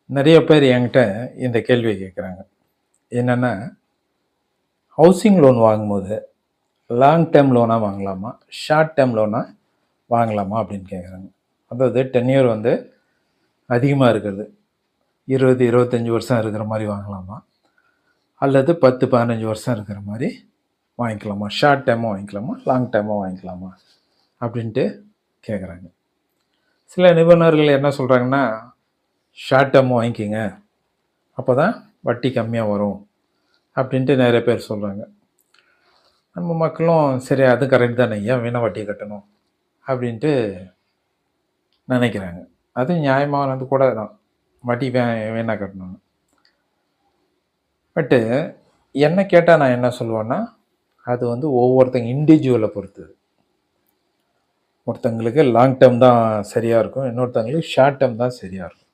நிறைய பேர் என்கிட்ட இந்த கேள்வியை கேட்குறாங்க. என்னென்னா, ஹவுசிங் லோன் வாங்கும்போது லாங் டேர்ம் லோனாக வாங்கலாமா, ஷார்ட் டேர்ம் லோனாக வாங்கலாமா அப்படின்னு கேட்குறாங்க. அதாவது டென்யூர் வந்து அதிகமாக இருக்கிறது, 20-25 வருஷம் இருக்கிற மாதிரி வாங்கலாமா, அல்லது 10-15 வருஷம் இருக்கிற மாதிரி வாங்கிக்கலாமா, ஷார்ட் டேர்மும் வாங்கிக்கலாமா, லாங் டேர்மும் வாங்கிக்கலாமா அப்படின்ட்டு கேட்குறாங்க. சில நிபுணர்கள் என்ன சொல்கிறாங்கன்னா, ஷார்ட் டேர்ம் வாங்கிக்கிங்க, அப்போ தான் வட்டி கம்மியாக வரும் அப்படின்ட்டு நிறைய பேர் சொல்கிறாங்க. நம்ம மக்களும் சரி அது கரெக்ட் தானே, ஏன் வீணாக வட்டி கட்டணும் அப்படின்ட்டு நினைக்கிறாங்க. அது நியாயமானது கூட தான், வட்டி வீணாக கட்டணும். பட்டு என்ன கேட்டால் நான் என்ன சொல்லுவேன்னா, அது வந்து ஒவ்வொருத்தங்க இண்டிவிஜுவலை பொறுத்தது. ஒருத்தங்களுக்கு லாங் டேர்ம் தான் சரியாக இருக்கும், இன்னொருத்தங்களுக்கு ஷார்ட் டேர்ம் தான் சரியாக இருக்கும்.